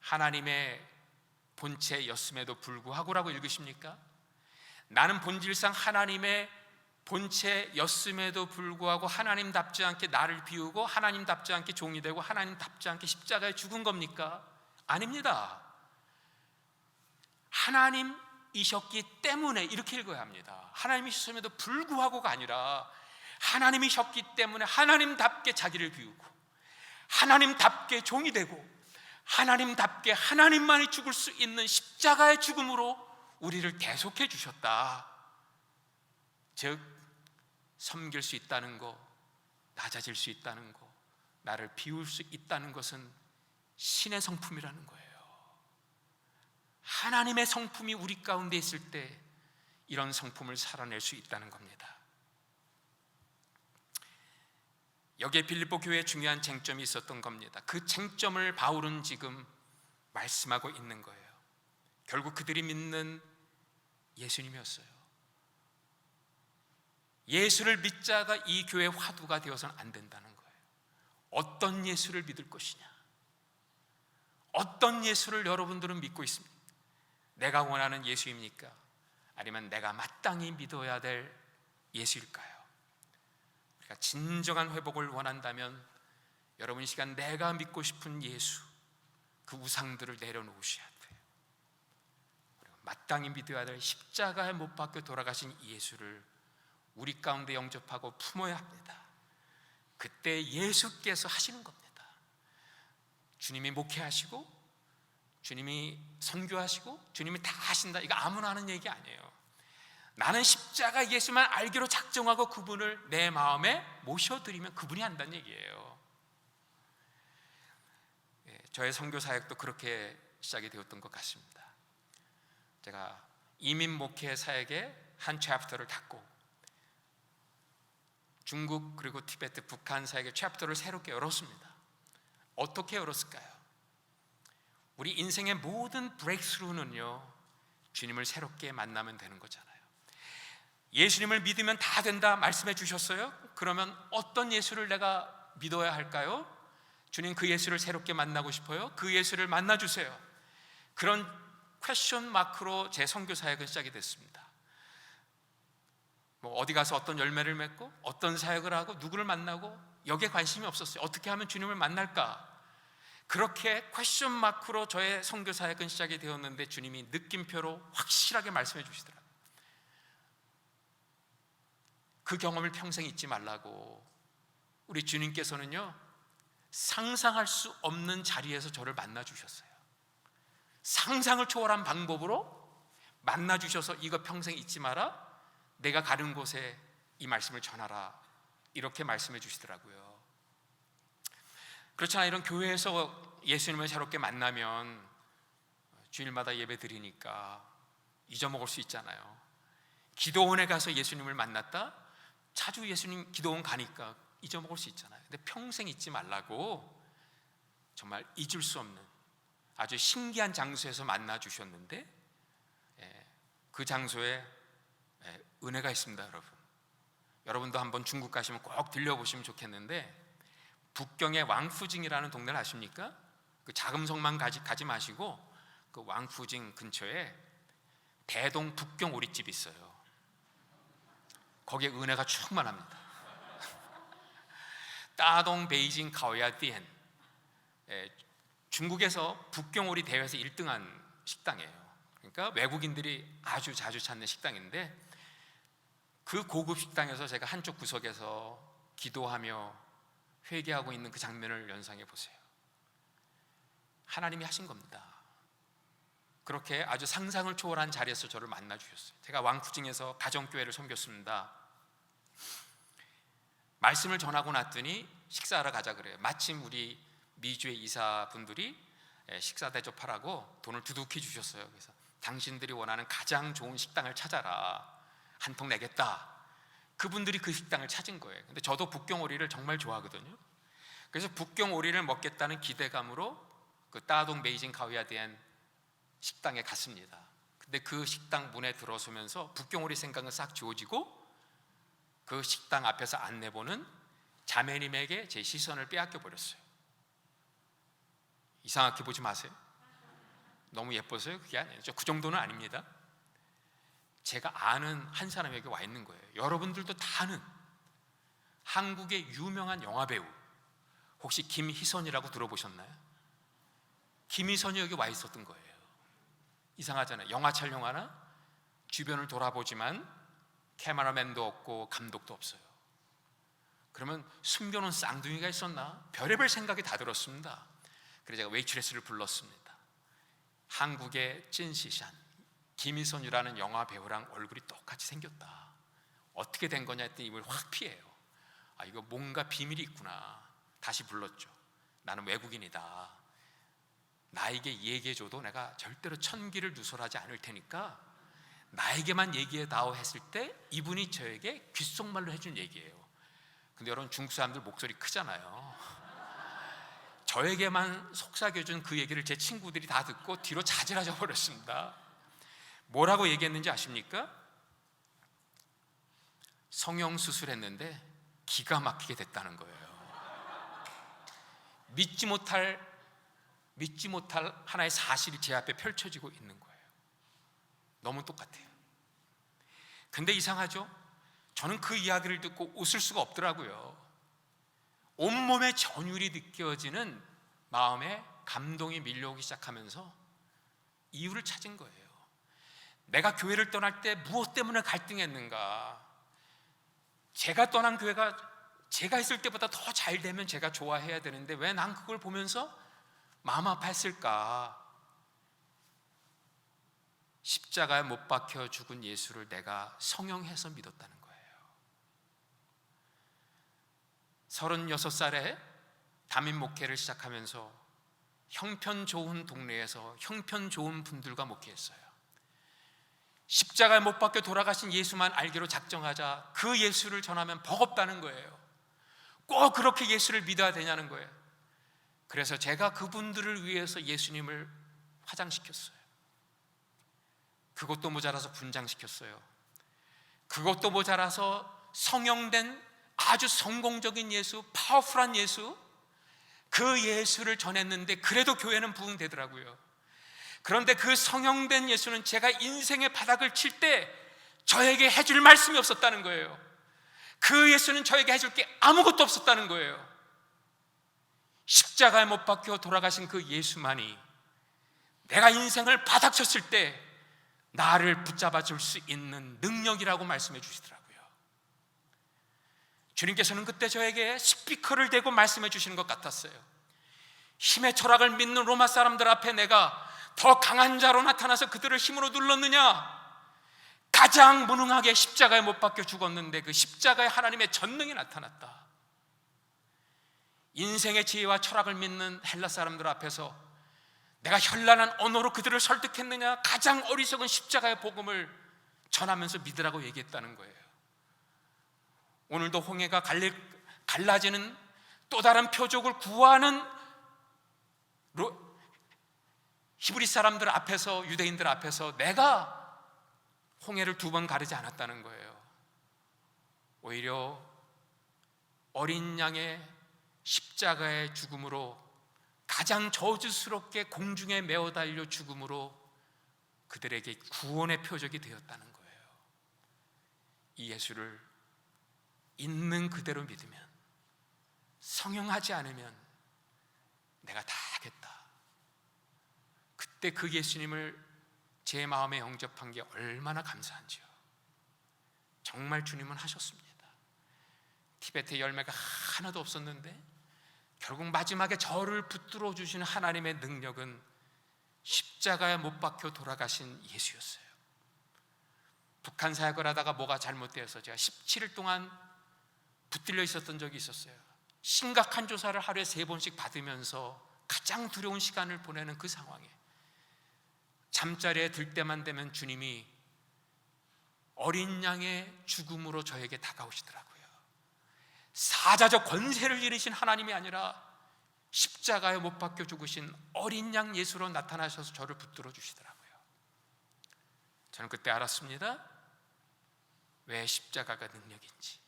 하나님의 본체였음에도 불구하고라고 읽으십니까? 나는 본질상 하나님의 본체였음에도 불구하고 하나님답지 않게 나를 비우고 하나님답지 않게 종이 되고 하나님답지 않게 십자가에 죽은 겁니까? 아닙니다. 하나님이셨기 때문에, 이렇게 읽어야 합니다. 하나님이셨음에도 불구하고가 아니라 하나님이셨기 때문에 하나님답게 자기를 비우고 하나님답게 종이 되고 하나님답게 하나님만이 죽을 수 있는 십자가의 죽음으로 우리를 대속해 주셨다. 즉 섬길 수 있다는 거, 낮아질 수 있다는 거, 나를 비울 수 있다는 것은 신의 성품이라는 거예요. 하나님의 성품이 우리 가운데 있을 때 이런 성품을 살아낼 수 있다는 겁니다. 여기에 빌립보 교회에 중요한 쟁점이 있었던 겁니다. 그 쟁점을 바울은 지금 말씀하고 있는 거예요. 결국 그들이 믿는 예수님이었어요. 예수를 믿자가 이 교회의 화두가 되어서는 안 된다는 거예요. 어떤 예수를 믿을 것이냐, 어떤 예수를 여러분들은 믿고 있습니까? 내가 원하는 예수입니까? 아니면 내가 마땅히 믿어야 될 예수일까요? 우리가 진정한 회복을 원한다면 여러분 이 시간 내가 믿고 싶은 예수, 그 우상들을 내려놓으셔야 돼요. 마땅히 믿어야 될 십자가에 못 박혀 돌아가신 예수를 우리 가운데 영접하고 품어야 합니다. 그때 예수께서 하시는 겁니다. 주님이 목회하시고 주님이 선교하시고 주님이 다 하신다, 이거 아무나 하는 얘기 아니에요. 나는 십자가 예수만 알기로 작정하고 그분을 내 마음에 모셔드리면 그분이 한다는 얘기예요. 저의 선교 사역도 그렇게 시작이 되었던 것 같습니다. 제가 이민 목회 사역의 한 챕터를 닫고 중국 그리고 티베트, 북한 사역의 챕터를 새롭게 열었습니다. 어떻게 열었을까요? 우리 인생의 모든 브레이크스루는요, 주님을 새롭게 만나면 되는 거잖아요. 예수님을 믿으면 다 된다 말씀해 주셨어요? 그러면 어떤 예수를 내가 믿어야 할까요? 주님, 그 예수를 새롭게 만나고 싶어요. 그 예수를 만나 주세요. 그런 퀘스천 마크로 제 선교 사역은 시작이 됐습니다. 어디 가서 어떤 열매를 맺고 어떤 사역을 하고 누구를 만나고 여기에 관심이 없었어요. 어떻게 하면 주님을 만날까? 그렇게 퀘스천 마크로 저의 선교 사역은 시작이 되었는데 주님이 느낌표로 확실하게 말씀해 주시더라고요. 그 경험을 평생 잊지 말라고. 우리 주님께서는요, 상상할 수 없는 자리에서 저를 만나 주셨어요. 상상을 초월한 방법으로 만나 주셔서 이거 평생 잊지 마라, 내가 가는 곳에 이 말씀을 전하라, 이렇게 말씀해 주시더라고요. 그렇잖아요. 이런 교회에서 예수님을 새롭게 만나면 주일마다 예배 드리니까 잊어먹을 수 있잖아요. 기도원에 가서 예수님을 만났다? 자주 예수님 기도원 가니까 잊어먹을 수 있잖아요. 근데 평생 잊지 말라고 정말 잊을 수 없는 아주 신기한 장소에서 만나 주셨는데, 그 장소에 은혜가 있습니다. 여러분도 한번 중국 가시면 꼭 들려보시면 좋겠는데, 북경의 왕푸징이라는 동네를 아십니까? 그 자금성만 가지 마시고 그 왕푸징 근처에 대동 북경 오리집이 있어요. 거기에 은혜가 충만합니다. 따동 베이징 가오야디엔, 중국에서 북경 오리 대회에서 1등한 식당이에요. 그러니까 외국인들이 아주 자주 찾는 식당인데, 그 고급 식당에서 제가 한쪽 구석에서 기도하며 회개하고 있는 그 장면을 연상해 보세요. 하나님이 하신 겁니다. 그렇게 아주 상상을 초월한 자리에서 저를 만나 주셨어요. 제가 왕푸징에서 가정교회를 섬겼습니다. 말씀을 전하고 났더니 식사하러 가자 그래요. 마침 우리 미주의 이사분들이 식사 대접하라고 돈을 두둑히 주셨어요. 그래서 당신들이 원하는 가장 좋은 식당을 찾아라, 한 통 내겠다. 그분들이 그 식당을 찾은 거예요. 근데 저도 북경 오리를 정말 좋아하거든요. 그래서 북경 오리를 먹겠다는 기대감으로 그 따동 베이징 가오야디엔 식당에 갔습니다. 근데 그 식당 문에 들어서면서 북경 오리 생각은 싹 지워지고, 그 식당 앞에서 안내보는 자매님에게 제 시선을 빼앗겨 버렸어요. 이상하게 보지 마세요. 너무 예뻐서요? 그게 아니에요. 그 정도는 아닙니다. 제가 아는 한 사람에게 와 있는 거예요. 여러분들도 다 아는 한국의 유명한 영화배우, 혹시 김희선이라고 들어보셨나요? 김희선이 여기 와 있었던 거예요. 이상하잖아요. 영화 촬영하나 주변을 돌아보지만 카메라맨도 없고 감독도 없어요. 그러면 숨겨놓은 쌍둥이가 있었나? 별의별 생각이 다 들었습니다. 그래서 제가 웨이트레스를 불렀습니다. 한국의 찐시샨 김희선이라는 영화 배우랑 얼굴이 똑같이 생겼다. 어떻게 된 거냐 했더니 입을 확 피해요. 아, 이거 뭔가 비밀이 있구나. 다시 불렀죠. 나는 외국인이다. 나에게 얘기해줘도 내가 절대로 천기를 누설하지 않을 테니까 나에게만 얘기해다오 했을 때 이분이 저에게 귓속말로 해준 얘기예요. 근데 여러분, 중국 사람들 목소리 크잖아요. 저에게만 속삭여준 그 얘기를 제 친구들이 다 듣고 뒤로 자질하져 버렸습니다. 뭐라고 얘기했는지 아십니까? 성형수술했는데 기가 막히게 됐다는 거예요. 믿지 못할 하나의 사실이 제 앞에 펼쳐지고 있는 거예요. 너무 똑같아요. 근데 이상하죠? 저는 그 이야기를 듣고 웃을 수가 없더라고요. 온몸에 전율이 느껴지는 마음에 감동이 밀려오기 시작하면서 이유를 찾은 거예요. 내가 교회를 떠날 때 무엇 때문에 갈등했는가? 제가 떠난 교회가 제가 있을 때보다 더 잘 되면 제가 좋아해야 되는데 왜 난 그걸 보면서 마음 아파했을까? 십자가에 못 박혀 죽은 예수를 내가 성형해서 믿었다는 거예요. 36살에 담임 목회를 시작하면서 형편 좋은 동네에서 형편 좋은 분들과 목회했어요. 십자가에 못 박혀 돌아가신 예수만 알기로 작정하자 그 예수를 전하면 버겁다는 거예요. 꼭 그렇게 예수를 믿어야 되냐는 거예요. 그래서 제가 그분들을 위해서 예수님을 화장시켰어요. 그것도 모자라서 분장시켰어요. 그것도 모자라서 성형된 아주 성공적인 예수, 파워풀한 예수, 그 예수를 전했는데 그래도 교회는 부흥되더라고요. 그런데 그 성형된 예수는 제가 인생의 바닥을 칠 때 저에게 해줄 말씀이 없었다는 거예요. 그 예수는 저에게 해줄 게 아무것도 없었다는 거예요. 십자가에 못 박혀 돌아가신 그 예수만이 내가 인생을 바닥쳤을 때 나를 붙잡아 줄 수 있는 능력이라고 말씀해 주시더라고요. 주님께서는 그때 저에게 스피커를 대고 말씀해 주시는 것 같았어요. 힘의 철학을 믿는 로마 사람들 앞에 내가 더 강한 자로 나타나서 그들을 힘으로 눌렀느냐? 가장 무능하게 십자가에 못 박혀 죽었는데 그 십자가에 하나님의 전능이 나타났다. 인생의 지혜와 철학을 믿는 헬라 사람들 앞에서 내가 현란한 언어로 그들을 설득했느냐? 가장 어리석은 십자가의 복음을 전하면서 믿으라고 얘기했다는 거예요. 오늘도 홍해가 갈라지는 또 다른 표적을 구하는 히브리 사람들 앞에서, 유대인들 앞에서 내가 홍해를 2번 가르지 않았다는 거예요. 오히려 어린 양의 십자가의 죽음으로, 가장 저주스럽게 공중에 메어 달려 죽음으로 그들에게 구원의 표적이 되었다는 거예요. 이 예수를 있는 그대로 믿으면, 성형하지 않으면 내가 다 하겠다. 그때 그 예수님을 제 마음에 영접한 게 얼마나 감사한지요. 정말 주님은 하셨습니다. 티베트에 열매가 하나도 없었는데 결국 마지막에 저를 붙들어 주시는 하나님의 능력은 십자가에 못 박혀 돌아가신 예수였어요. 북한 사역을 하다가 뭐가 잘못되어서 제가 17일 동안 붙들려 있었던 적이 있었어요. 심각한 조사를 하루에 3번씩 받으면서 가장 두려운 시간을 보내는 그 상황에 잠자리에 들 때만 되면 주님이 어린 양의 죽음으로 저에게 다가오시더라고요. 사자적 권세를 잃으신 하나님이 아니라 십자가에 못 박혀 죽으신 어린 양 예수로 나타나셔서 저를 붙들어 주시더라고요. 저는 그때 알았습니다. 왜 십자가가 능력인지,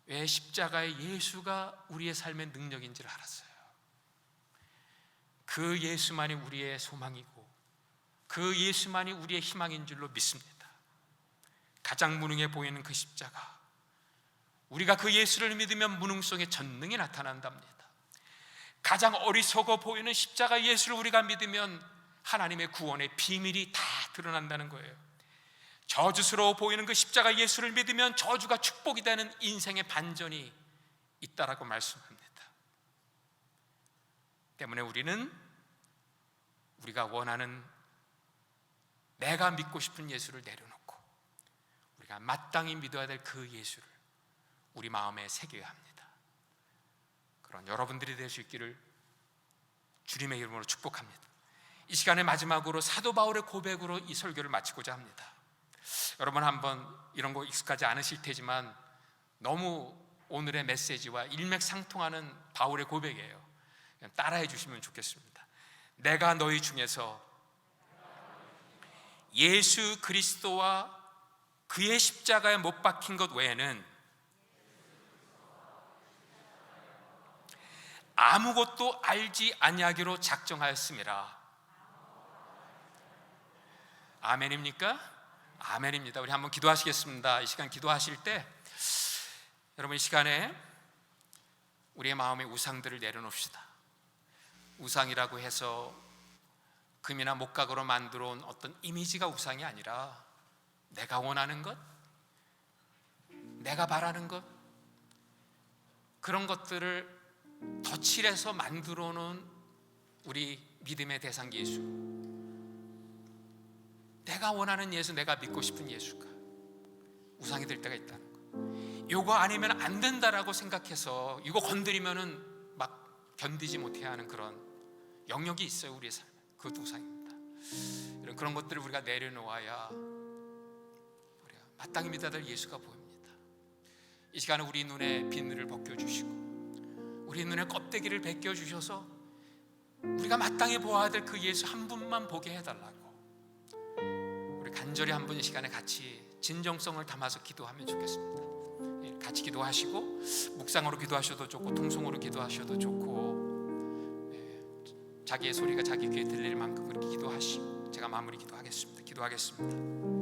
왜 십자가의 예수가 우리의 삶의 능력인지를 알았어요. 그 예수만이 우리의 소망이고 그 예수만이 우리의 희망인 줄로 믿습니다. 가장 무능해 보이는 그 십자가, 우리가 그 예수를 믿으면 무능 속에 전능이 나타난답니다. 가장 어리석어 보이는 십자가 예수를 우리가 믿으면 하나님의 구원의 비밀이 다 드러난다는 거예요. 저주스러워 보이는 그 십자가 예수를 믿으면 저주가 축복이 되는 인생의 반전이 있다라고 말씀합니다. 때문에 우리가 원하는, 내가 믿고 싶은 예수를 내려놓고 우리가 마땅히 믿어야 될 그 예수를 우리 마음에 새겨야 합니다. 그런 여러분들이 될 수 있기를 주님의 이름으로 축복합니다. 이 시간에 마지막으로 사도 바울의 고백으로 이 설교를 마치고자 합니다. 여러분 한번 이런 거 익숙하지 않으실 테지만 너무 오늘의 메시지와 일맥상통하는 바울의 고백이에요. 그냥 따라해 주시면 좋겠습니다. 내가 너희 중에서 예수 그리스도와 그의 십자가에 못 박힌 것 외에는 아무것도 알지 아니하기로 작정하였습니다. 아멘입니까? 아멘입니다. 우리 한번 기도하시겠습니다. 이 시간 기도하실 때 여러분, 이 시간에 우리의 마음의 우상들을 내려놓읍시다. 우상이라고 해서 금이나 목각으로 만들어 온 어떤 이미지가 우상이 아니라 내가 원하는 것, 내가 바라는 것, 그런 것들을 덧칠해서 만들어 놓은 우리 믿음의 대상 예수, 내가 원하는 예수, 내가 믿고 싶은 예수가 우상이 될 때가 있다는 거. 이거 아니면 안 된다라고 생각해서 이거 건드리면은 막 견디지 못해 하는 그런 영역이 있어요. 우리의 삶에. 그것도 우상입니다. 그런 것들을 우리가 내려놓아야 우리가 마땅히 믿어야 될 예수가 보입니다. 이 시간에 우리 눈에 비늘을 벗겨주시고 우리 눈에 껍데기를 벗겨주셔서 우리가 마땅히 보아야 될 그 예수 한 분만 보게 해달라고 우리 간절히 한 분 이 시간에 같이 진정성을 담아서 기도하면 좋겠습니다. 같이 기도하시고 묵상으로 기도하셔도 좋고 통성으로 기도하셔도 좋고 자기의 소리가 자기 귀에 들릴 만큼 그렇게 기도하시고 제가 마무리 기도하겠습니다.